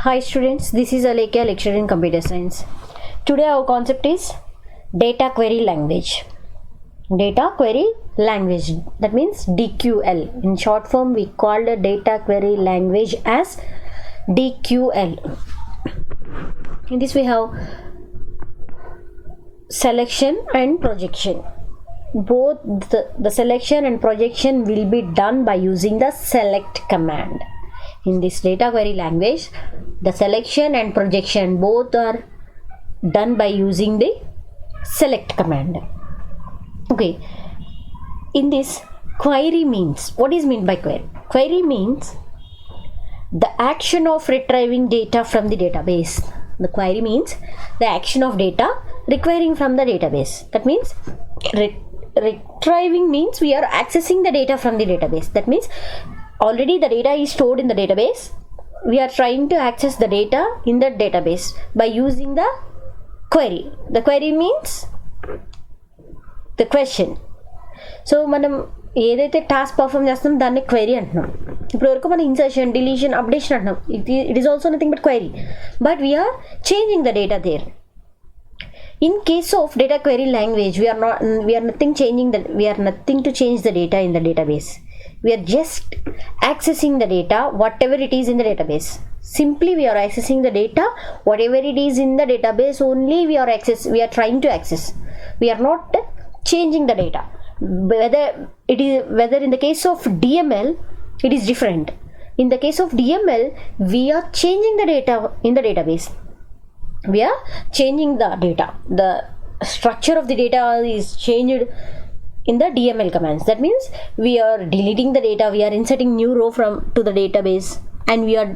Hi students, this is Alekia, lecturer in computer science. Today our concept is data query language. Data query language, that means DQL. In short form we call the data query language as DQL. In this we have selection and projection. Both the selection and projection will be done by using the select command. In this data query language, the selection and projection both are done by using the select command. Okay, in this, query means, what is meant by query? Query means the action of retrieving data from the database. The query means the action of data requiring from the database. That means retrieving means we are accessing the data from the database. That means already the data is stored in the database. We are trying to access the data in the database by using the query. The query means the question. So మనం ఏదైతే task perform చేస్తున్నాం దాన్ని query అంటున్నాం. ఇప్పుడు వరకు మనం insertion, deletion, updation అంటున్నాం. It is also nothing but query, but we are changing the data there. In case of data query language, we are nothing to change the data in the database. We are just accessing the data whatever it is in the database. Simply we are accessing the data whatever it is in the database only. We are trying to access. We are not changing the data. Whether in the case of DML it is different. In the case of DML we are changing the data in the database. We are changing the data. The structure of the data is changed in the DML commands. That means we are deleting the data, we are inserting new row to the database, and we are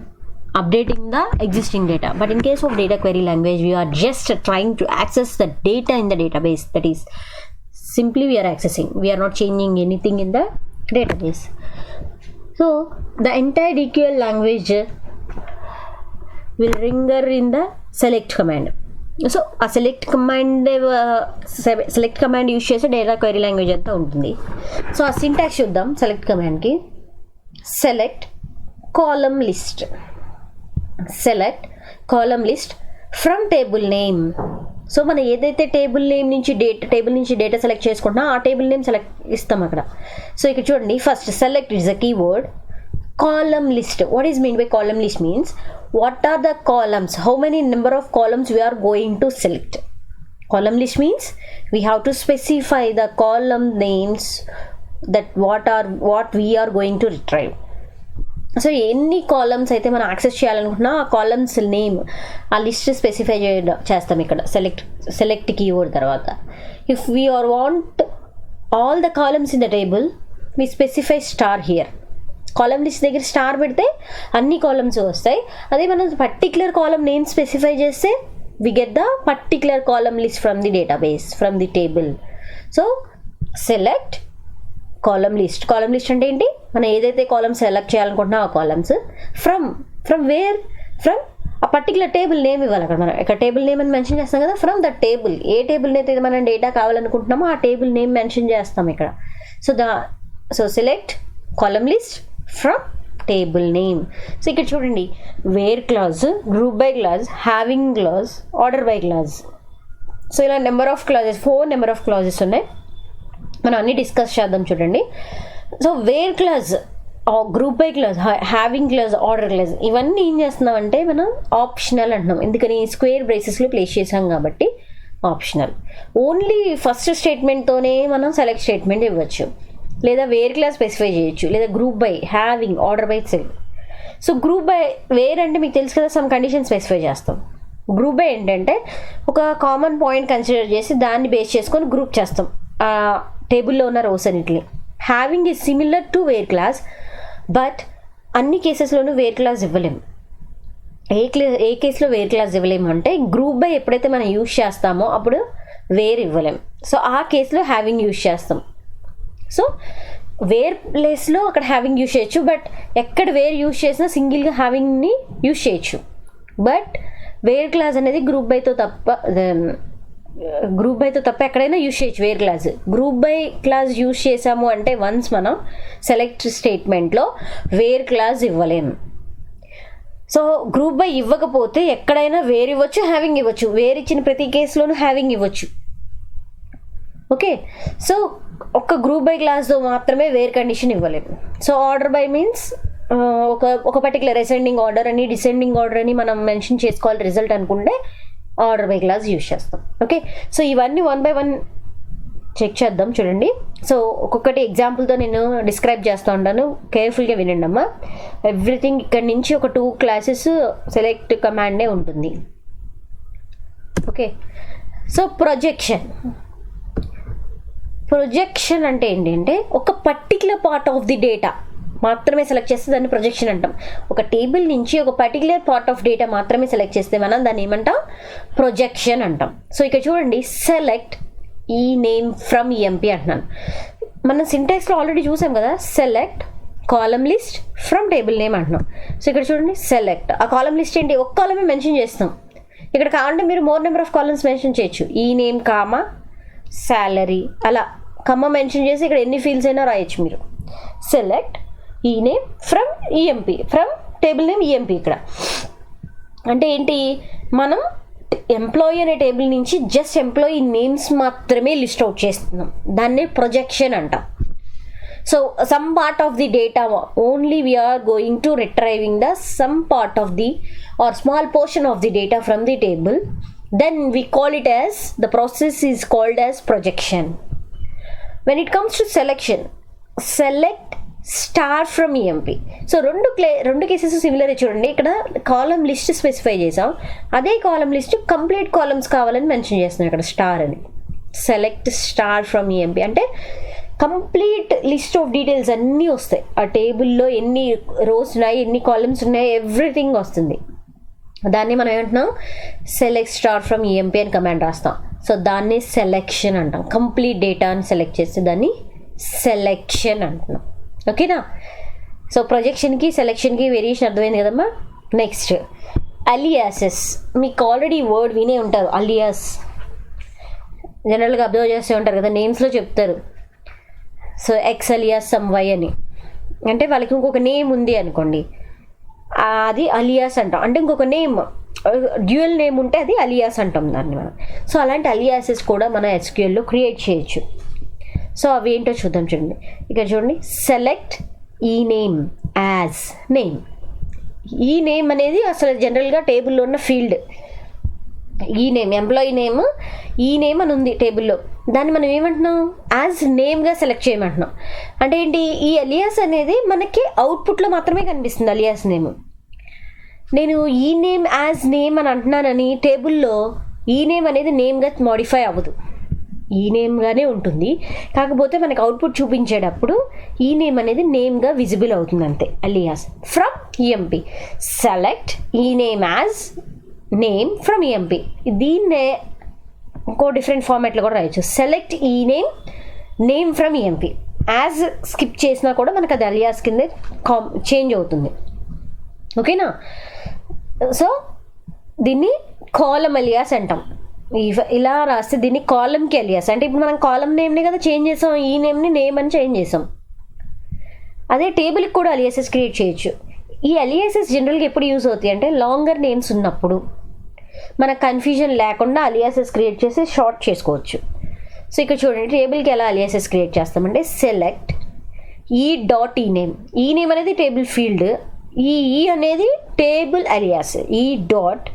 updating the existing data. But in case of data query language, we are just trying to access the data in the database. That is simply we are accessing. We are not changing anything in the database. So the entire DQL language will ringer in the select command. So ఆ select command use చేసే data query language అంతా ఉంటుంది. So ఆ syntax చూద్దాం. Select కమాండ్కి select column list, select column list from table name. So మనం ఏదైతే table నుంచి డేటా సెలెక్ట్ చేసుకుంటున్నా ఆ టేబుల్ నేమ్ సెలెక్ట్ ఇస్తాం అక్కడ. సో ఇక్కడ చూడండి, first select is a keyword. Column list, what is meant by column list means what are the columns, how many number of columns we are going to select. Column list means we have to specify the column names, that what we are going to retrieve. So ఎన్ని columns అయితే మనం access చేయాలనుకుంటున్నా ఆ columns name ఆ list specify చేస్తాం ఇక్కడ select keyword తర్వాత. If we are want all the columns in the table we specify star here. Column list దగ్గర స్టార్ పెడితే అన్ని కాలమ్స్ వస్తాయి. అదే మనం పర్టిక్యులర్ కాలమ్ నేమ్ స్పెసిఫై చేస్తే we get the particular column list from the database, from the table. So select column list. Column list అంటే ఏంటి? మనం ఏదైతే కాలమ్స్ సెలెక్ట్ చేయాలనుకుంటున్నా ఆ కాలమ్స్ ఫ్రమ్ ఆ పర్టికులర్ టేబుల్ నేమ్ ఇవ్వాలి. అక్కడ మనం ఇక్కడ టేబుల్ నేమ్ అని మెన్షన్ చేస్తాం కదా, from the table. A table అయితే మనం డేటా కావాలనుకుంటున్నామో ఆ టేబుల్ నేమ్ మెన్షన్ చేస్తాం ఇక్కడ. So select column list from table name. So ఇక్కడ చూడండి, where clause, group by clause, having clause, order by clause. So ఇలా number of clauses, 4 number of clauses ఉన్నాయి. మనం అన్ని డిస్కస్ చేద్దాం చూడండి. So where clause, group by clause, having clause, order clause, ఇవన్నీ ఏం చేస్తున్నాం అంటే మనం ఆప్షనల్ అంటున్నాం. ఎందుకని? స్క్వేర్ బ్రేసెస్లో ప్లేస్ చేసాం కాబట్టి ఆప్షనల్. ఓన్లీ ఫస్ట్ స్టేట్మెంట్తోనే మనం సెలెక్ట్ స్టేట్మెంట్ ఇవ్వచ్చు, లేదా వేర్ క్లాస్ స్పెసిఫై చేయొచ్చు, లేదా group by, having, order by, cell. So group by where అంటే మీకు తెలుసు కదా, సమ్ కండిషన్ స్పెసిఫై చేస్తాం. గ్రూప్ బై ఏంటంటే ఒక కామన్ పాయింట్ కన్సిడర్ చేసి దాన్ని బేస్ చేసుకొని గ్రూప్ చేస్తాం ఆ టేబుల్లో ఉన్న రోస్ అన్నిటిని. Having is similar to where clause, but అన్ని కేసెస్లోనూ వేర్ క్లాస్ ఇవ్వలేము. ఏ కేసులో వేర్ క్లాస్ ఇవ్వలేము అంటే గ్రూప్ బై ఎప్పుడైతే మనం యూజ్ చేస్తామో అప్పుడు వేర్ ఇవ్వలేము. సో ఆ కేసులో హ్యావింగ్ యూజ్ చేస్తాం. సో వేర్ ప్లేస్లో అక్కడ హ్యావింగ్ యూజ్ చేయొచ్చు, బట్ ఎక్కడ వేర్ యూజ్ చేసినా సింగిల్గా హ్యావింగ్ని యూజ్ చేయొచ్చు. బట్ వేర్ క్లాస్ అనేది గ్రూప్ బైతో తప్ప ఎక్కడైనా యూజ్ చేయొచ్చు where clause. Group by clause use చేసాము అంటే వన్స్ మనం సెలెక్ట్ స్టేట్మెంట్లో వేర్ క్లాస్ ఇవ్వలేము. సో గ్రూప్ బై ఇవ్వకపోతే ఎక్కడైనా వేర్ ఇవ్వచ్చు, హ్యావింగ్ ఇవ్వచ్చు. వేర్ ఇచ్చిన ప్రతి కేసులోనూ హ్యావింగ్ ఇవ్వచ్చు. ఓకే, సో ఒక్క గ్రూప్ బై క్లాస్తో మాత్రమే వేర్ కండిషన్ ఇవ్వలేము. సో ఆర్డర్ బై మీన్స్ ఒక పర్టికులర్ అసెండింగ్ ఆర్డర్ అని, డిసెండింగ్ ఆర్డర్ అని మనం మెన్షన్ చేసుకోవాలి రిజల్ట్ అనుకుంటే ఆర్డర్ బై క్లాస్ యూజ్ చేస్తాం. ఓకే, సో ఇవన్నీ 1 by 1 చెక్ చేద్దాం. చూడండి, సో ఒక్కొక్కటి ఎగ్జాంపుల్తో నేను డిస్క్రైబ్ చేస్తూ ఉంటాను, కేర్ఫుల్గా వినండి అమ్మా. ఎవ్రీథింగ్ ఇక్కడ నుంచి ఒక 2 క్లాసెస్ సెలెక్ట్ కమాండే ఉంటుంది. ఓకే, సో ప్రొజెక్షన్ అంటే ఏంటి అంటే ఒక particular part of the data మాత్రమే సెలెక్ట్ చేస్తే దాన్ని ప్రొజెక్షన్ అంటాం. ఒక టేబుల్ నుంచి ఒక పర్టికులర్ పార్ట్ ఆఫ్ డేటా మాత్రమే సెలెక్ట్ చేస్తే మనం దాన్ని ఏమంటాం, ప్రొజెక్షన్ అంటాం. సో ఇక్కడ చూడండి, సెలెక్ట్ ఈ నేమ్ ఫ్రమ్ ఈఎంపీ అంటున్నాను. మనం సింటాక్స్లో ఆల్రెడీ చూసాం కదా, select column list from table name అంటున్నాం. సో ఇక్కడ చూడండి, సెలెక్ట్ ఆ కాలమ్ లిస్ట్ ఏంటి, ఒక కాలమే మెన్షన్ చేస్తాం. ఇక్కడ కావాలంటే మీరు more number of columns mention చేయొచ్చు. ఈ నేమ్ కామా శాలరీ అలా కమ్మ మెన్షన్ చేసి ఇక్కడ ఎన్ని ఫీల్డ్స్ అయినా రాయొచ్చు మీరు. సెలెక్ట్ ఈ name from EMP, from table name EMP. ఇక్కడ అంటే ఏంటి, మనం ఎంప్లాయీ అనే టేబుల్ నుంచి జస్ట్ ఎంప్లాయీ నేమ్స్ మాత్రమే లిస్ట్ అవుట్ చేస్తున్నాం. దాన్నే ప్రొజెక్షన్ అంటాం. So some part of the data only we are going to retrieving the some part of the or small portion of the data from the table, then we call it as, the process is called as projection. When it comes to selection, select star from EMP. So రెండు cases similar. చూడండి, ఇక్కడ column list specify చేసాం, అదే column list complete columns కావాలని mention చేస్తున్నాం ఇక్కడ star అని. Select star from EMP అంటే కంప్లీట్ లిస్ట్ ఆఫ్ డీటెయిల్స్ అన్నీ వస్తాయి. ఆ టేబుల్లో ఎన్ని రోస్ ఉన్నాయి, ఎన్ని కాలమ్స్ ఉన్నాయి, ఎవ్రీథింగ్ వస్తుంది. దాన్ని మనం ఏమంటున్నాం, సెలెక్ట్ స్టార్ ఫ్రమ్ ఈఎంపీ అని కమాండ్ రాస్తాం. సో దాన్ని సెలెక్షన్ అంటాం. కంప్లీట్ డేటా అని సెలెక్ట్ చేస్తే దాన్ని సెలెక్షన్ అంటున్నాం. ఓకేనా? సో ప్రొజెక్షన్కి సెలెక్షన్కి వేరియేషన్ అర్థమైంది కదమ్మా. Next aliases. మీకు ఆల్రెడీ వర్డ్ వినే ఉంటారు, అలియాస్. జనరల్గా అబ్జర్వ్ చేస్తూ ఉంటారు కదా, నేమ్స్లో చెప్తారు. So X alias some Y అని, అంటే వాళ్ళకి ఇంకొక నేమ్ ఉంది అనుకోండి, అది అలియాస్ అంటాం. అంటే ఇంకొక నేమ్, డ్యూయల్ నేమ్ ఉంటే అది అలియాస్ అంటాం దాన్ని మనం. సో అలాంటి అలియాసెస్ కూడా మనం ఎస్క్యూఎల్లో క్రియేట్ చేయొచ్చు. సో అవి ఏంటో చూద్దాం. చూడండి, ఇక్కడ చూడండి, సెలెక్ట్ ఈ నేమ్ యాజ్ నేమ్. ఈ నేమ్ అనేది అసలు జనరల్గా టేబుల్లో ఉన్న ఫీల్డ్. ఈ నేమ్ ఎంప్లాయీ నేమ్, ఈ నేమ్ అని ఉంది టేబుల్లో, దాన్ని మనం ఏమంటున్నాం, యాజ్ నేమ్గా సెలెక్ట్ చేయమంటున్నాం. అంటే ఏంటి, ఈ అలియాస్ అనేది మనకి అవుట్పుట్లో మాత్రమే కనిపిస్తుంది. అలియాస్ నేమ్, నేను ఈ నేమ్ యాజ్ నేమ్ అని అంటున్నానని టేబుల్లో ఈ నేమ్ అనేది నేమ్గా మోడిఫై అవ్వదు, ఈ నేమ్గానే ఉంటుంది. కాకపోతే మనకి అవుట్పుట్ చూపించేటప్పుడు ఈ నేమ్ అనేది నేమ్గా విజిబుల్ అవుతుంది అంతే. అలియాస్ ఫ్రమ్ ఈఎంపీ, సెలెక్ట్ ఈ name as name from EMP. దీన్నే ఇంకో డిఫరెంట్ ఫార్మాట్లో కూడా రాయొచ్చు, సెలెక్ట్ ఈ name from EMP. As skip చేసినా కూడా మనకు అది అలియాస్ కింద చేంజ్ అవుతుంది. ఓకేనా? సో దీన్ని కాలమ్ అలియాస్ అంటాం. ఇలా రాస్తే దీన్ని కాలమ్కి అలియాస్. అంటే ఇప్పుడు మనం కాలమ్ నేమ్ని కదా చేంజ్ చేసాం, ఈ నేమ్ని నేమ్ అని చేంజ్ చేసాం. అదే టేబుల్కి కూడా అలియాసెస్ క్రియేట్ చేయొచ్చు. ఈ అలియాసెస్ జనరల్గా ఎప్పుడు యూజ్ అవుతాయి అంటే లాంగర్ నేమ్స్ ఉన్నప్పుడు మనకు కన్ఫ్యూజన్ లేకుండా అలియాసెస్ క్రియేట్ చేసి షార్ట్ చేసుకోవచ్చు. సో ఇక్కడ చూడండి, టేబుల్కి ఎలా అలియాసెస్ క్రియేట్ చేస్తామంటే సెలెక్ట్ ఈ డాట్ ఈ నేమ్. ఈ నేమ్ అనేది టేబుల్ ఫీల్డ్, ఈ అనేది టేబుల్ అలియాస్. ఈ డాట్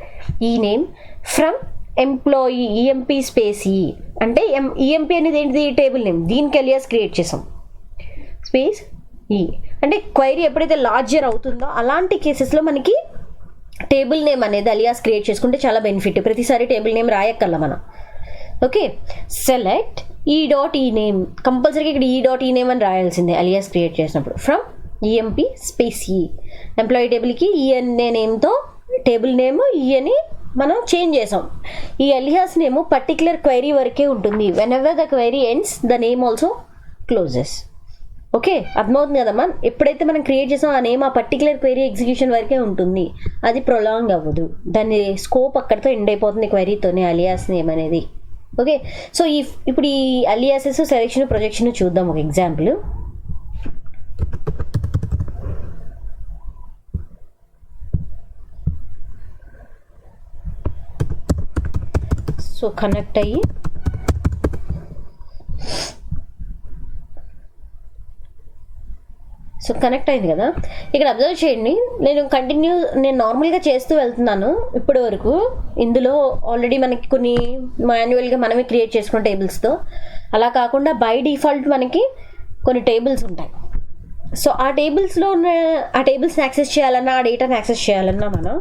ఈ name from employee EMP space ఈ అంటే ఈఎంపీ అనేది ఏంటిది, టేబుల్ నేమ్. దీనికి అలియాస్ క్రియేట్ చేసాం, స్పేస్ ఈ. అంటే క్వైరీ ఎప్పుడైతే లార్జర్ అవుతుందో అలాంటి కేసెస్లో మనకి టేబుల్ నేమ్ అనేది అలియాస్ క్రియేట్ చేసుకుంటే చాలా బెనిఫిట్. ప్రతిసారి టేబుల్ నేమ్ రాయక్కర్ల మనం. ఓకే, సెలెక్ట్ ఈ డాట్ ఈ నేమ్. కంపల్సరీగా ఇక్కడ ఈ డాట్ ఈ నేమ్ అని రాయాల్సిందే అలియాస్ క్రియేట్ చేసినప్పుడు. ఫ్రమ్ ఈఎంపీ స్పేస్ ఈ. ఎంప్లాయీ టేబుల్కి ఈ అనే నేమ్తో టేబుల్ నేమ్ ఈ అని మనం చేంజ్ చేసాం. ఈ అలియాస్ నేమ్ పర్టికులర్ క్వైరీ వరకే ఉంటుంది. When ever the query ends the name also closes. Okay, అర్థమవుతుంది కదమ్మా. ఎప్పుడైతే మనం క్రియేట్ చేసాం ఆ నేమ్ ఆ పర్టికులర్ క్వైరీ ఎగ్జిక్యూషన్ వరకే ఉంటుంది, అది ప్రొలాంగ్ అవ్వదు. దాని స్కోప్ అక్కడితో ఎండ్ అయిపోతుంది క్వైరీతోనే, అలియాస్ నేమ్ అనేది. ఓకే, సో ఇప్పుడు ఈ అలియాసెస్ సెలెక్షన్ ప్రొజెక్షన్ చూద్దాం ఒక ఎగ్జాంపుల్. సో కనెక్ట్ అయ్యి సో కనెక్ట్ అయింది కదా. ఇక్కడ అబ్జర్వ్ చేయండి, నేను నార్మల్గా చేస్తూ వెళ్తున్నాను ఇప్పటి వరకు. ఇందులో ఆల్రెడీ మనకి కొన్ని మాన్యువల్గా మనమే క్రియేట్ చేసుకున్న టేబుల్స్తో, అలా కాకుండా బై డిఫాల్ట్ మనకి కొన్ని టేబుల్స్ ఉంటాయి. సో ఆ టేబుల్స్లో ఉన్న ఆ టేబుల్స్ని యాక్సెస్ చేయాలన్నా, ఆ డేటాని యాక్సెస్ చేయాలన్నా మనం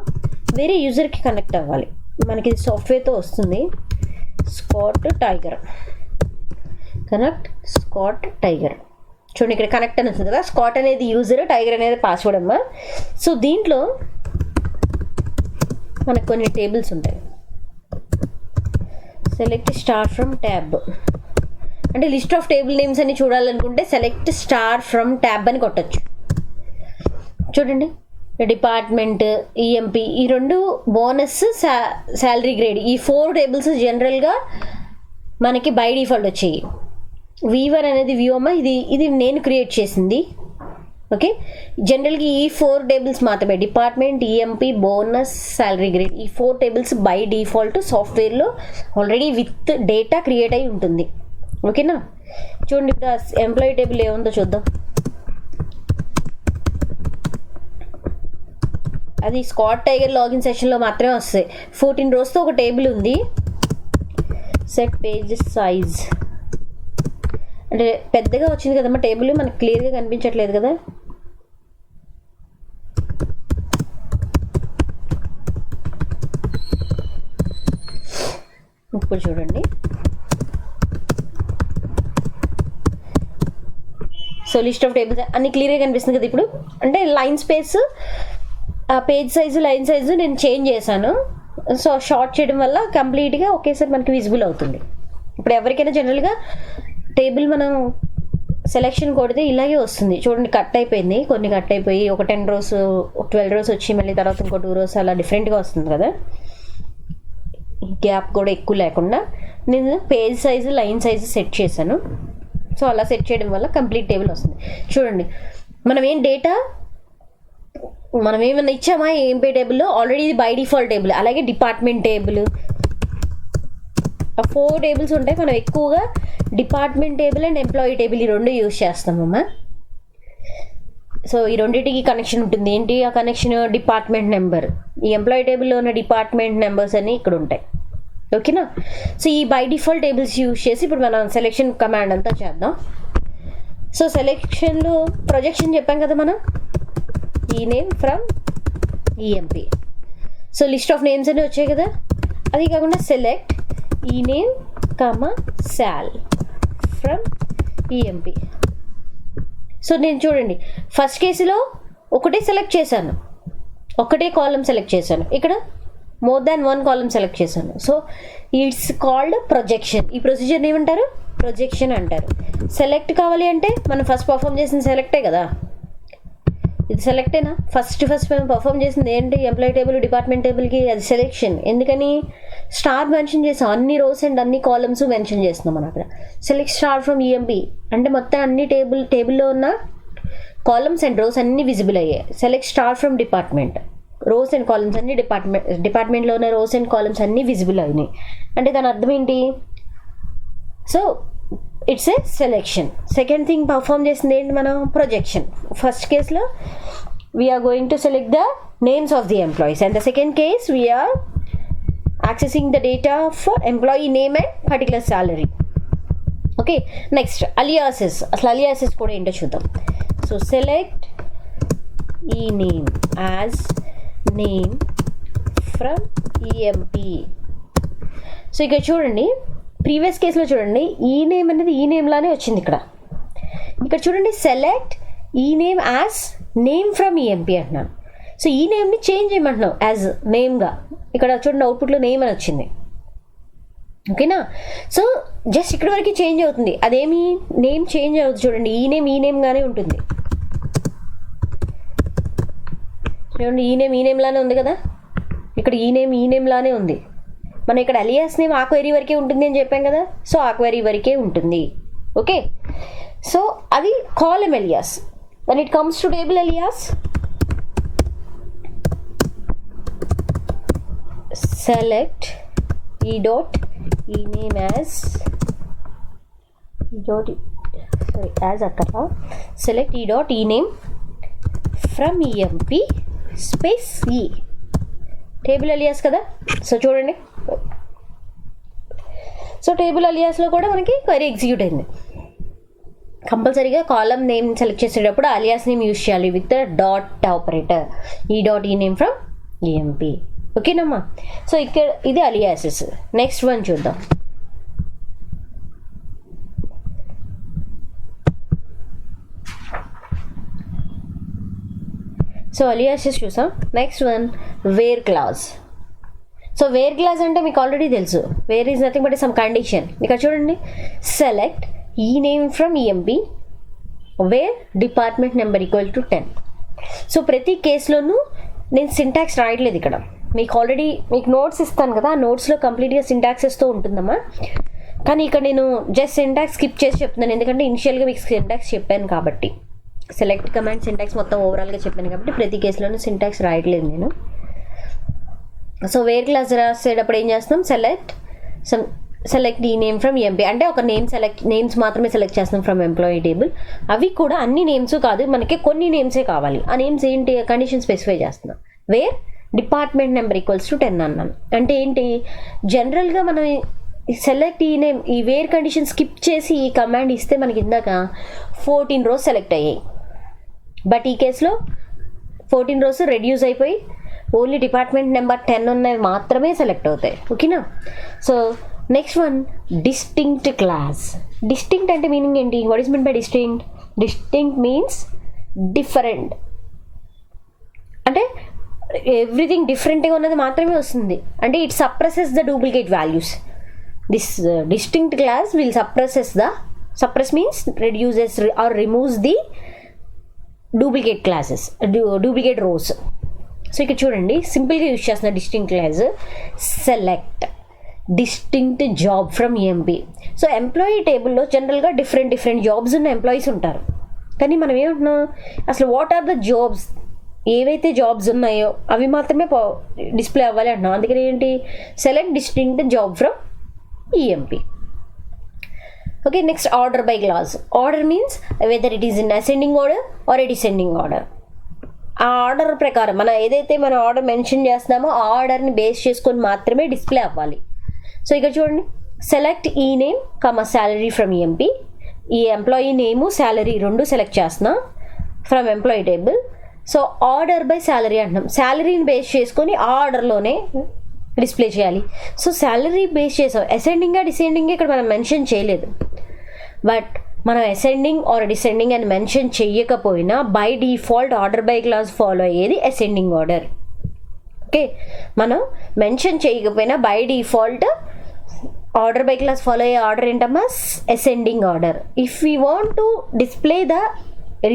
వేరే యూజర్కి కనెక్ట్ అవ్వాలి. మనకి సాఫ్ట్వేర్తో వస్తుంది. Scott tiger connect Scott tiger. చూడండి ఇక్కడ కనెక్ట్ అని వస్తుంది కదా. స్కాట్ అనేది యూజర్, టైగర్ అనేది పాస్వర్డ్ అమ్మా. సో దీంట్లో మనకు కొన్ని టేబుల్స్ ఉంటాయి. సెలెక్ట్ స్టార్ ఫ్రమ్ ట్యాబ్ అంటే లిస్ట్ ఆఫ్ టేబుల్ నేమ్స్ అని చూడాలనుకుంటే సెలెక్ట్ స్టార్ ఫ్రమ్ ట్యాబ్ అని కొట్టచ్చు. చూడండి డిపార్ట్మెంట్, ఈఎంపీ, ఈ రెండు బోనస్, శాలరీ గ్రేడ్, ఈ 4 టేబుల్స్ జనరల్గా మనకి బై డిఫాల్ట్ వచ్చాయి. వీవర్ అనేది వ్యూ అమ్మ, ఇది నేను క్రియేట్ చేసింది. ఓకే, జనరల్గా ఈ 4 టేబుల్స్ మాత్రమే, department, EMP, bonus, salary grade, ఈ 4 టేబుల్స్ బై డిఫాల్ట్ సాఫ్ట్వేర్లో ఆల్రెడీ విత్ డేటా క్రియేట్ అయి ఉంటుంది. ఓకేనా. చూడండి ఇప్పుడు ఎంప్లాయీ టేబుల్ ఏముందో చూద్దాం. అది స్కాట్ టైగర్ లాగిన్ సెషన్లో మాత్రమే వస్తాయి. 14 రోస్తో ఒక టేబుల్ ఉంది. సెట్ పేజ్ సైజ్ అంటే పెద్దగా వచ్చింది కదమ్మా టేబుల్, మనకు క్లియర్గా కనిపించట్లేదు కదా. ఇప్పుడు చూడండి. సో లిస్ట్ ఆఫ్ టేబుల్స్ అన్ని క్లియర్గా కనిపిస్తుంది కదా. ఇప్పుడు అంటే లైన్ స్పేస్, ఆ పేజ్ సైజు, లైన్ సైజు నేను చేంజ్ చేశాను. సో షార్ట్ చేయడం వల్ల కంప్లీట్గా ఒకేసారి మనకి విజిబుల్ అవుతుంది. ఇప్పుడు ఎవరికైనా జనరల్గా టేబుల్ మనం సెలెక్షన్ కొడితే ఇలాగే వస్తుంది. చూడండి కట్ అయిపోయింది, కొన్ని కట్ అయిపోయి ఒక 10 రోస్, 12 రోస్ వచ్చి మళ్ళీ తర్వాత ఇంకో 2 రోస్ అలా డిఫరెంట్గా వస్తుంది కదా. గ్యాప్ కూడా ఎక్కువ లేకుండా నేను page size, line size set చేశాను. సో అలా సెట్ చేయడం వల్ల కంప్లీట్ టేబుల్ వస్తుంది. చూడండి మనం ఏమైనా ఇచ్చామా ఏంపీ టేబుల్లో, ఆల్రెడీ ఇది బై డిఫాల్ట్ టేబుల్. అలాగే డిపార్ట్మెంట్ టేబుల్, ఆ 4 టేబుల్స్ ఉంటాయి. మనం ఎక్కువగా department table and employee table ఈ 2 యూజ్ చేస్తామమ్మా. సో ఈ రెండింటికి కనెక్షన్ ఉంటుంది. ఏంటి ఆ కనెక్షన్? Department number. ఈ ఎంప్లాయీ టేబుల్లో ఉన్న డిపార్ట్మెంట్ నెంబర్స్ అన్నీ ఇక్కడ ఉంటాయి. ఓకేనా. సో ఈ బై డిఫాల్ట్ టేబుల్స్ యూజ్ చేసి ఇప్పుడు మనం సెలెక్షన్ కమాండ్ అంతా చేద్దాం. సో సెలెక్షన్లో ప్రొజెక్షన్ చెప్పాం కదా మనం, ఈ name from EMP. So list of names అన్నీ వచ్చాయి కదా. అది కాకుండా సెలెక్ట్ ఈ నేమ్ శాల్ ఫ్రమ్ ఈఎంపీ. సో నేను చూడండి ఫస్ట్ కేసులో ఒకటే సెలెక్ట్ చేశాను, ఒకటే కాలం సెలెక్ట్ చేశాను. ఇక్కడ మోర్ దాన్ 1 కాలం సెలెక్ట్ చేశాను. So it's called projection. ఈ ప్రొసీజర్ని ఏమంటారు? ప్రొజెక్షన్ అంటారు. సెలెక్ట్ కావాలి అంటే మనం ఫస్ట్ పర్ఫామ్ చేసిన సెలెక్టే కదా. ఇది సెలెక్టేనా? ఫస్ట్ మేము పర్ఫామ్ చేసింది ఏంటి? ఎంప్లాయీ టేబుల్, డిపార్ట్మెంట్ టేబుల్కి అది సెలెక్షన్. ఎందుకని? స్టార్ మెన్షన్ చేసాం, అన్ని రోస్ అండ్ అన్ని కాలమ్స్ మెన్షన్ చేస్తున్నాం మనం అక్కడ. సెలెక్ట్ స్టార్ ఫ్రమ్ ఈఎంపీ అంటే మొత్తం అన్ని టేబుల్లో ఉన్న కాలమ్స్ అండ్ రోస్ అన్ని విజిబుల్ అయ్యాయి. Select star from department, rows and columns అన్ని డిపార్ట్మెంట్లో ఉన్న రోస్ అండ్ కాలమ్స్ అన్ని విజిబుల్ అయినాయి. అంటే దాని అర్థం ఏంటి? So it's a selection. Second thing perform చేసింది ఏంటి మనం? ప్రొజెక్షన్. ఫస్ట్ కేసులో we are going to select the names of the employees and the second case we are accessing the data for employee name and particular salary. Okay, next aliases. అసలు aliases కూడా ఏంటో చూద్దాం. So select ఈ name as name from EMP. So ఇక్కడ చూడండి previous కేసులో చూడండి ఈ నేమ్ అనేది ఈ నేమ్ లానే వచ్చింది. ఇక్కడ చూడండి సెలెక్ట్ ఈ name as name from EMP అంటున్నాను. సో ఈ నేమ్ని చేంజ్ చేయమంటున్నాం యాజ్ నేమ్గా. ఇక్కడ చూడండి అవుట్పుట్లో నేమ్ అని వచ్చింది. ఓకేనా. సో జస్ట్ ఇక్కడ వరకు చేంజ్ అవుతుంది, అదేమి నేమ్ చేంజ్ అవుతుంది. చూడండి ఈ నేమ్గానే ఉంటుంది. చూడండి ఈ నేమ్ లానే ఉంది కదా. ఇక్కడ ఈ నేమ్ లానే ఉంది. మనం ఇక్కడ అలియాస్ నేమ్ ఆ క్వెరీ వరకే ఉంటుంది అని చెప్పాం కదా. సో ఆ క్వెరీ వరకే ఉంటుంది. ఓకే. సో అది column alias. when it comes to table alias, select e dot ఈ నేమ్ యాజ్ యాజ్ అక్కడ సెలెక్ట్ ఈ డాట్ ఈ నేమ్ ఫ్రమ్ ఈఎంపి స్పేస్ ఈ టేబుల్ అలియాస్ కదా. సో చూడండి, సో టేబుల్ అలియాస్లో కూడా మనకి క్వరీ ఎగ్జిక్యూట్ అయింది. కంపల్సరీగా కాలమ్ నేమ్ సెలెక్ట్ చేసేటప్పుడు అలియాస్ నేమ్ యూజ్ చేయాలి విత్ డాట్ ఆపరేటర్, ఈ డాట్ ఈ నేమ్ ఫ్రమ్ ఈఎంపి. ఓకేనమ్మా. సో ఇక్కడ ఇది అలియాసెస్. నెక్స్ట్ వన్ చూద్దాం. సో అలియాసెస్ చూసాం. Next one where clause. So where clause అంటే మీకు ఆల్రెడీ తెలుసు, wear is nothing but some condition. ఇక్కడ చూడండి, సెలెక్ట్ ఈ name from EMP where department number equal to 10. సో ప్రతి కేసులోనూ నేను సింటాక్స్ రాయట్లేదు ఇక్కడ, మీకు ఆల్రెడీ మీకు నోట్స్ ఇస్తాను కదా, ఆ నోట్స్లో కంప్లీట్గా సింటాక్సెస్తో ఉంటుందమ్మా. కానీ ఇక్కడ నేను జస్ట్ సింటాక్స్ స్కిప్ చేసి చెప్తున్నాను, ఎందుకంటే ఇనిషియల్గా మీకు సింటాక్స్ చెప్పాను కాబట్టి, సెలెక్ట్ కమాండ్ సింటాక్స్ మొత్తం ఓవరాల్గా చెప్పాను కాబట్టి ప్రతి కేసులోనూ సింటాక్స్ రాయట్లేదు నేను. సో వేర్ క్లాస్ రాసేటప్పుడు ఏం చేస్తున్నాం, సెలెక్ట్ ఈ నేమ్ ఫ్రమ్ ఈఎంపి అంటే ఒక నేమ్స్ మాత్రమే సెలెక్ట్ చేస్తున్నాం ఫ్రమ్ ఎంప్లాయీ టేబుల్. అవి కూడా అన్ని నేమ్స్ కాదు, మనకి కొన్ని నేమ్సే కావాలి. ఆ నేమ్స్ ఏంటి, కండిషన్ స్పెసిఫై చేస్తున్నాం. Where department number equals to 10 అన్నాను అంటే ఏంటి, జనరల్గా మనం సెలెక్ట్ ఈ నేమ్ ఈ వేర్ కండిషన్ స్కిప్ చేసి ఈ కమాండ్ ఇస్తే మనకి ఇందాక 14 rows సెలెక్ట్ అయ్యాయి. బట్ ఈ కేసులో 14 rows రెడ్యూస్ అయిపోయి ఓన్లీ డిపార్ట్మెంట్ నెంబర్ 10 ఉన్నవి మాత్రమే సెలెక్ట్ అవుతాయి. ఓకేనా. So next one distinct clause. Distinct అంటే మీనింగ్ ఏంటి, what is mean by distinct? Distinct means different, అంటే ఎవ్రీథింగ్ డిఫరెంట్గా ఉన్నది మాత్రమే వస్తుంది. అంటే it suppresses the duplicate values. This distinct clause will suppress means reduces or removes the duplicate clauses, duplicate rows. So ఇక్కడ చూడండి, సింపుల్గా యూజ్ చేస్తున్న distinct clause select distinct job from EMP. So employee టేబుల్లో జనరల్గా డిఫరెంట్ జాబ్స్ ఉన్న employees ఉంటారు. కానీ మనం ఏమంటున్నాం, అసలు వాట్ ఆర్ ద జాబ్స్, ఏవైతే జాబ్స్ ఉన్నాయో అవి మాత్రమే డిస్ప్లే అవ్వాలి అంటున్నాం. అందుకని ఏంటి, select distinct job from EMP. Okay. Next order by clause. Order means whether it is in ascending order or descending order. ఆ ఆర్డర్ ప్రకారం మనం ఏదైతే మనం ఆర్డర్ మెన్షన్ చేస్తున్నామో ఆ ఆర్డర్ని బేస్ చేసుకొని మాత్రమే డిస్ప్లే అవ్వాలి. సో ఇక్కడ చూడండి, సెలెక్ట్ ఈ నేమ్ సాలరీ ఫ్రమ్ ఈఎంపి. ఈ ఎంప్లాయీ నేము శాలరీ రెండు సెలెక్ట్ చేస్తున్నా from employee table. So order by salary అంటున్నాం, శాలరీని బేస్ చేసుకొని ఆ ఆర్డర్లోనే డిస్ప్లే చేయాలి. సో శాలరీ బేస్ చేసాం, అసెండింగా డిసెండింగ్ ఇక్కడ మనం మెన్షన్ చేయలేదు. బట్ మనం అసెండింగ్ ఆర్ డిసెండింగ్ అని మెన్షన్ చెయ్యకపోయినా by default order by clause follow అయ్యేది అసెండింగ్ ఆర్డర్. ఓకే. మనం మెన్షన్ చేయకపోయినా by default order by class follow అయ్యే ఆర్డర్ ఏంటమ్మా, ascending order. If we want to display the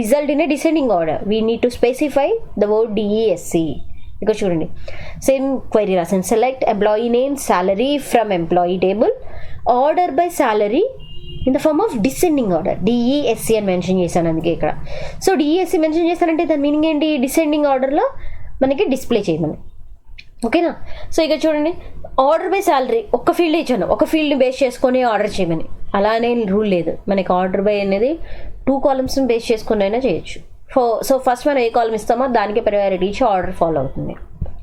result in a descending order we need to specify the word DESC. ఇక్కడ చూడండి, same query రాసాను, select employee name salary from employee table order by salary in the form of descending order, DESC అని mention చేశాను అందుకే ఇక్కడ. So DESC mention చేశానంటే దాని meaning ఏంటి, డిసెండింగ్ ఆర్డర్లో మనకి డిస్ప్లే చేయమని. ఓకేనా. సో ఇక్కడ చూడండి, ఆర్డర్ బై సాలరీ ఒక ఫీల్డ్ ఇచ్చాను, ఒక ఫీల్డ్ని బేస్ చేసుకొని ఆర్డర్ చేయమని, అలానే రూల్ లేదు. మనకి ఆర్డర్ బై అనేది 2 columnsని బేస్ చేసుకొని అయినా చేయొచ్చు. సో ఫస్ట్ మనం ఏ కాలమ్ ఇస్తామో దానికి ప్రయారిటీ ఇచ్చి ఆర్డర్ ఫాలో అవుతుంది.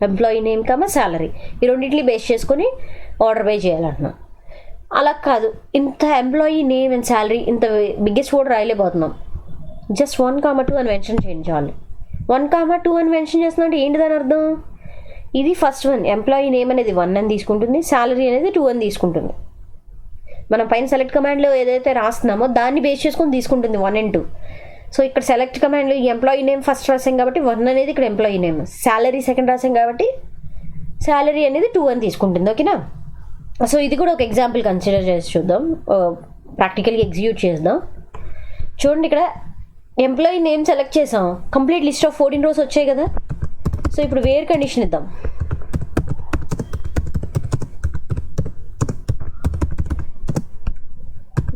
ఎంప్లాయీ నేమ్ సాలరీ ఈ రెండింటిని బేస్ చేసుకొని ఆర్డర్ బై చేయాలంటున్నాం. అలా కాదు, ఇంత ఎంప్లాయీ నేమ్ అండ్ శాలరీ ఇంత బిగ్గెస్ట్ వర్డ్ రాయలేకపోతున్నాం, జస్ట్ 1, 2 అని మెన్షన్ చేయండి చాలు. 1, 2 అని మెన్షన్ చేస్తున్నాం అంటే ఏంటి దాని అర్థం, ఇది ఫస్ట్ వన్ ఎంప్లాయీ నేమ్ అనేది 1 అని తీసుకుంటుంది, శాలరీ అనేది 2 అని తీసుకుంటుంది. మనం పైన సెలెక్ట్ కమాండ్లో ఏదైతే రాస్తున్నామో దాన్ని బేస్ చేసుకొని తీసుకుంటుంది 1 and 2. సో ఇక్కడ సెలెక్ట్ కమాండ్లో ఈ ఎంప్లాయీ నేమ్ ఫస్ట్ రాసాం కాబట్టి 1 అనేది ఇక్కడ ఎంప్లాయీ నేమ్, శాలరీ సెకండ్ రాసాం కాబట్టి శాలరీ అనేది 2 అని తీసుకుంటుంది. ఓకేనా. సో ఇది కూడా ఒక ఎగ్జాంపుల్ కన్సిడర్ చేసి చూద్దాం, ప్రాక్టికల్గా ఎగ్జిక్యూట్ చేద్దాం. చూడండి, ఇక్కడ ఎంప్లాయీ నేమ్ సెలెక్ట్ చేసాం, కంప్లీట్ లిస్ట్ ఆఫ్ 14 rows వచ్చాయి కదా. సో ఇప్పుడు వేర్ కండిషన్ ఇద్దాం,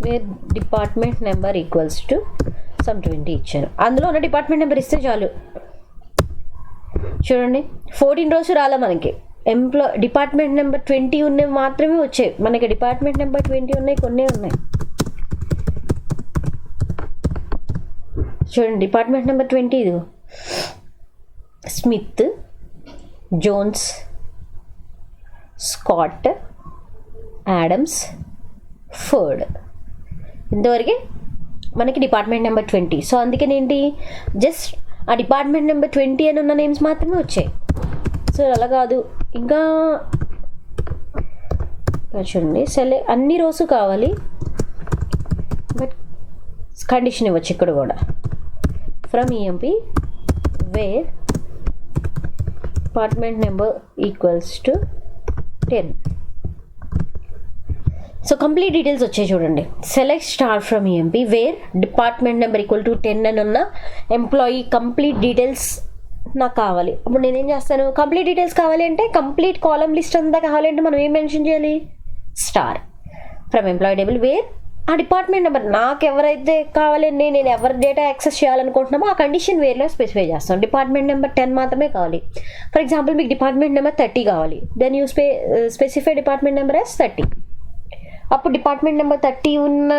where department number equals to some 20 ఇచ్చాను, అందులో ఉన్న డిపార్ట్మెంట్ నెంబర్ ఇస్తే చాలు. చూడండి 14 rows రాలే మనకి, డిపార్ట్మెంట్ నెంబర్ 20 ఉన్నవి మాత్రమే వచ్చాయి. మనకి డిపార్ట్మెంట్ నెంబర్ 20 ఉన్నాయి, కొన్ని ఉన్నాయి. చూడండి డిపార్ట్మెంట్ నెంబర్ 20 ఇది Smith, Jones, Scott, Adams, Ford, ఇంతవరకే మనకి డిపార్ట్మెంట్ నెంబర్ 20. సో అందుకని ఏంటి, జస్ట్ ఆ డిపార్ట్మెంట్ నెంబర్ 20 అని ఉన్న నేమ్స్ మాత్రమే వచ్చాయి. సో అలా కాదు, ఇంకా చూడండి అన్ని రోజు కావాలి, బట్ కండిషన్ ఇవ్వచ్చు ఇక్కడ కూడా. From EMP where department number equals to 10. So complete details వచ్చాయి చూడండి. Select star from EMP where department number equal to 10 అని ఉన్న ఎంప్లాయీ కంప్లీట్ డీటెయిల్స్ నాకు కావాలి. అప్పుడు నేనేం చేస్తాను, కంప్లీట్ డీటెయిల్స్ కావాలి అంటే కంప్లీట్ కాలమ్ లిస్ట్ అంతా కావాలంటే మనం ఏం మెన్షన్ చేయాలి, star from employee table where ఆ డిపార్ట్మెంట్ నెంబర్ నాకు ఎవరైతే కావాలండి, నేను ఎవరి డేటా యాక్సెస్ చేయాలనుకుంటున్నామో ఆ కండిషన్ వేర్లో స్పెసిఫై చేస్తాను. డిపార్ట్మెంట్ నెంబర్ 10 మాత్రమే కావాలి. ఫర్ ఎగ్జాంపుల్ మీకు డిపార్ట్మెంట్ నెంబర్ 30 కావాలి, then you specify department number as 30. అప్పుడు డిపార్ట్మెంట్ నెంబర్ 30 ఉన్న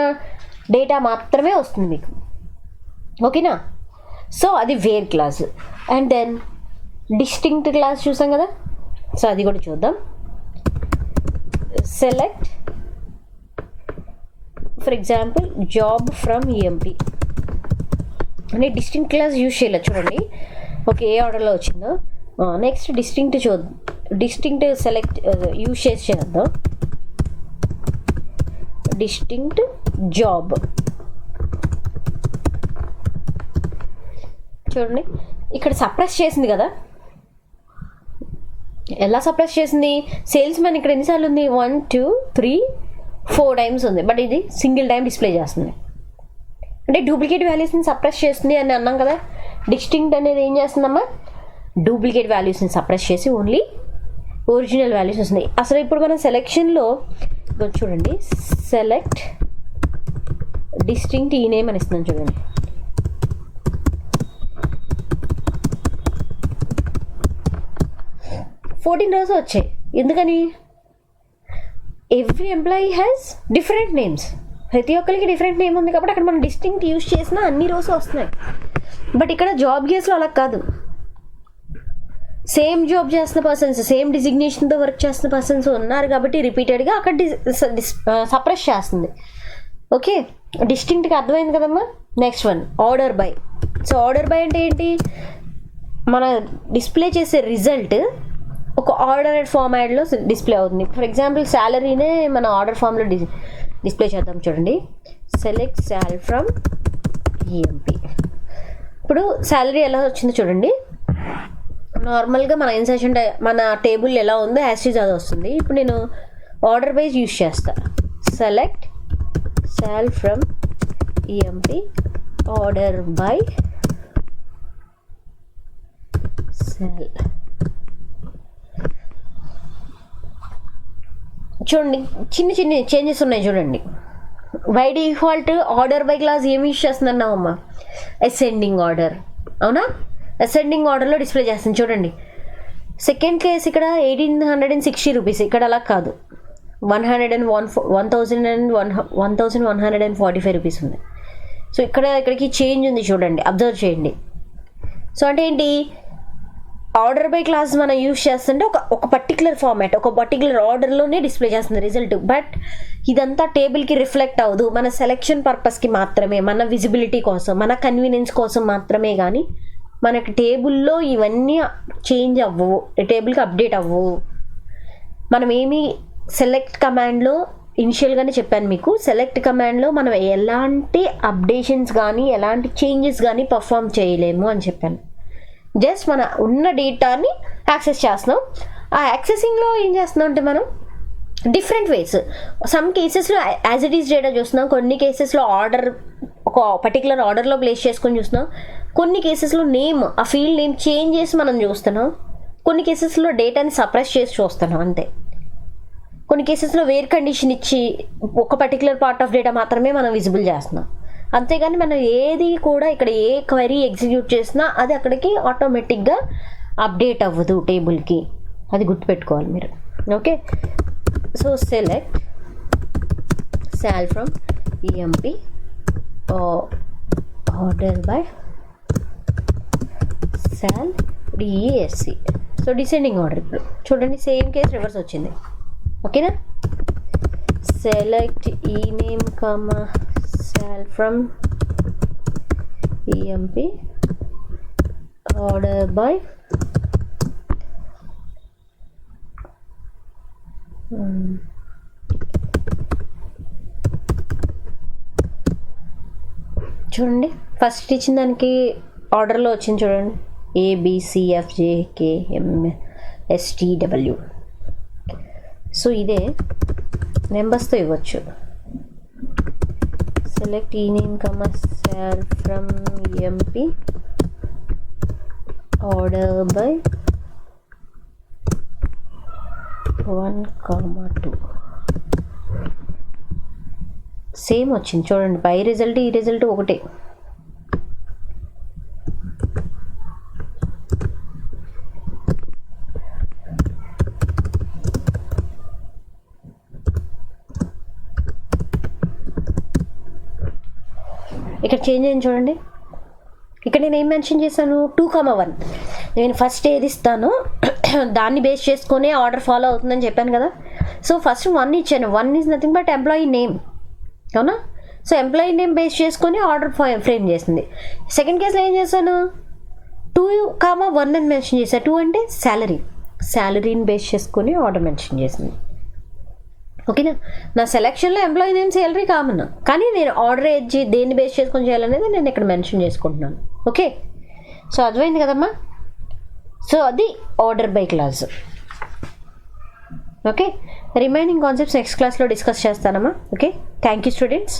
డేటా మాత్రమే వస్తుంది మీకు, ఓకేనా. సో అది where clause. And then distinct clause చూసాం కదా, సో అది కూడా చూద్దాం. Select for example job from EMP అంటే డిస్టింక్ట్ క్లాస్ యూజ్ చేయాలి చూడండి. ఓకే, ఏ ఆర్డర్లో వచ్చిందో. నెక్స్ట్ డిస్టింక్ట్ సెలెక్ట్ యూజ్ చేసి చేద్దాం. డిస్టింక్ట్ జాబ్ చూడండి, ఇక్కడ సప్రెస్ చేసింది కదా. ఎలా సప్రెస్ చేసింది, సేల్స్ మ్యాన్ ఇక్కడ ఎన్నిసార్లు ఉంది, 1 2 3 4 టైమ్స్ ఉంది, బట్ ఇది సింగిల్ టైం డిస్ప్లే చేస్తుంది. అంటే డూప్లికేట్ వాల్యూస్ని సప్రెస్ చేస్తుంది అని అన్నాం కదా. డిస్టింక్ట్ అనేది ఏం చేస్తుందమ్మా, డూప్లికేట్ వాల్యూస్ని సప్రెస్ చేసి ఓన్లీ ఒరిజినల్ వాల్యూస్ వస్తుంది. అసలు ఇప్పుడు మనం సెలెక్షన్లో చూడండి, సెలెక్ట్ డిస్టింక్ట్ ఈ నేమ్ అని ఇస్తున్నాం చూడండి. ఫోర్టీన్ రోజు వచ్చాయి, ఎందుకని every employee has different names, ప్రతి ఒక్కరికి డిఫరెంట్ నేమ్ ఉంది కాబట్టి అక్కడ మనం డిస్టింక్ట్ యూజ్ చేసినా అన్ని రోజు వస్తున్నాయి. బట్ ఇక్కడ జాబ్ కేసులో అలా కాదు, సేమ్ జాబ్ చేస్తున్న పర్సన్స్, సేమ్ డిజిగ్నేషన్తో వర్క్ చేస్తున్న పర్సన్స్ ఉన్నారు కాబట్టి రిపీటెడ్గా అక్కడ సప్రెస్ చేస్తుంది. ఓకే, డిస్టింక్ట్గా అర్థమైంది కదమ్మా. Next one order by. So order by అంటే ఏంటి, మన డిస్ప్లే చేసే రిజల్ట్ ఒక ఆర్డర్డ్ ఫార్మాట్లో డిస్ప్లే అవుతుంది. ఫర్ ఎగ్జాంపుల్ శాలరీనే మన ఆర్డర్ ఫామ్లో డిస్ప్లే చేద్దాం చూడండి. Select salary from EMP. ఇప్పుడు శాలరీ ఎలా వచ్చిందో చూడండి. నార్మల్గా మన ఇన్సర్షన్ మన టేబుల్ ఎలా ఉందో యాస్టీజ్ అది వస్తుంది. ఇప్పుడు నేను ఆర్డర్ వైజ్ యూజ్ చేస్తాను. Select sal from EMP order by sal. చూడండి చిన్న చిన్న చేంజెస్ ఉన్నాయి చూడండి. By default order by clause ఏమి యూజ్ చేస్తున్నామమ్మా, అసెండింగ్ ఆర్డర్, అవునా. అసెండింగ్ ఆర్డర్లో డిస్ప్లే చేస్తుంది చూడండి. సెకండ్ కేస్ ఇక్కడ 1860 రూపీస్, ఇక్కడ అలా కాదు, 1145 రూపీస్ ఉంది. సో ఇక్కడికి చేంజ్ ఉంది చూడండి, అబ్జర్వ్ చేయండి. సో అంటే ఏంటి, ఆర్డర్ బై క్లాస్ మనం యూజ్ చేస్తుంటే ఒక పర్టికులర్ ఫార్మాట్, ఒక పర్టికులర్ ఆర్డర్లోనే డిస్ప్లే చేస్తుంది రిజల్ట్. బట్ ఇదంతా టేబుల్కి రిఫ్లెక్ట్ అవ్వదు, మన సెలెక్షన్ పర్పస్కి మాత్రమే, మన విజిబిలిటీ కోసం, మన కన్వీనియన్స్ కోసం మాత్రమే. కానీ మనకి టేబుల్లో ఇవన్నీ చేంజ్ అవ్వవు, టేబుల్కి అప్డేట్ అవ్వవు. మనం ఏమి సెలెక్ట్ కమాండ్లో ఇనిషియల్గానే చెప్పాను మీకు, సెలెక్ట్ కమాండ్లో మనం ఎలాంటి అప్డేషన్స్ కానీ ఎలాంటి చేంజెస్ కానీ పర్ఫామ్ చేయలేము అని చెప్పాను. జస్ట్ మన ఉన్న డేటాని యాక్సెస్ చేస్తున్నాం. ఆ యాక్సెసింగ్లో ఏం చేస్తున్నాం అంటే మనం డిఫరెంట్ వేస్, సమ్ కేసెస్లో యాజ్ ఇట్ ఈస్ డేటా చూస్తున్నాం, కొన్ని కేసెస్లో ఆర్డర్ ఒక పర్టికులర్ ఆర్డర్లో ప్లేస్ చేసుకొని చూస్తున్నాం, కొన్ని కేసెస్లో నేమ్ ఆ ఫీల్డ్ నేమ్ చేంజ్ చేసి మనం చూస్తున్నాం, కొన్ని కేసెస్లో డేటాని సప్రెస్ చేసి చూస్తున్నాం అంతే. కొన్ని కేసెస్లో వేర్ కండిషన్ ఇచ్చి ఒక పర్టికులర్ పార్ట్ ఆఫ్ డేటా మాత్రమే మనం విజిబుల్ చేస్తున్నాం. అంతేగాని మనం ఏది కూడా ఇక్కడ ఏ క్వరీ ఎగ్జిక్యూట్ చేసినా అది అక్కడికి ఆటోమేటిక్గా అప్డేట్ అవ్వదు టేబుల్కి. అది గుర్తుపెట్టుకోవాలి మీరు. ఓకే, సో సెలెక్ట్ సాల్ ఫ్రమ్ ఈఎంపి ఆర్డర్ బై సాల్ డిఈఎస్సి. So descending order. ఇప్పుడు చూడండి సేమ్ కేస్ రివర్స్ వచ్చింది. ఓకేనా, సెలెక్ట్ ఈ నేమ్ కమా సాల్ ఫ్రమ్ ఈఎంపి ఆర్డర్ బై చూడండి ఫస్ట్ ఇచ్చిన దానికి ఆర్డర్లో వచ్చింది చూడండి, ABCFJKMSTW. సో ఇదే నెంబర్స్తో ఇవ్వచ్చు. సెలెక్ట్ ఈ నేమ్ కమా సాల్ from MP order by 1, 2 same వచ్చింది చూడండి. పై రిజల్ట్ ఈ రిజల్ట్ ఒకటే. ఇక్కడ చేంజ్ అయింది చూడండి. ఇక్కడ నేను ఏం మెన్షన్ చేశాను, 2, 1. నేను ఫస్ట్ ఏది ఇస్తానో దాన్ని బేస్ చేసుకొని ఆర్డర్ ఫాలో అవుతుందని చెప్పాను కదా. సో ఫస్ట్ 1 ఇచ్చాను. 1 is nothing but employee name, అవునా. సో ఎంప్లాయీ నేమ్ బేస్ చేసుకొని ఆర్డర్ ఫ్రేమ్ చేసింది. సెకండ్ కేసులో ఏం చేశాను, 2, 1 అని మెన్షన్ చేశాను. 2 అంటే శాలరీని బేస్ చేసుకొని ఆర్డర్ మెన్షన్ చేసింది. ఓకేనా, నా సెలెక్షన్లో ఎంప్లాయీ నేమ్ శాలరీ కామన్, కానీ నేను ఆర్డర్ ఏది దేన్ని బేస్ చేసుకొని చేయాలనేది నేను ఇక్కడ మెన్షన్ చేసుకుంటున్నాను. ఓకే, సో అర్థమైంది కదమ్మా. సో అది order by clause. Okay, remaining concepts next క్లాస్లో డిస్కస్ చేస్తానమ్మా. Okay, thank you students.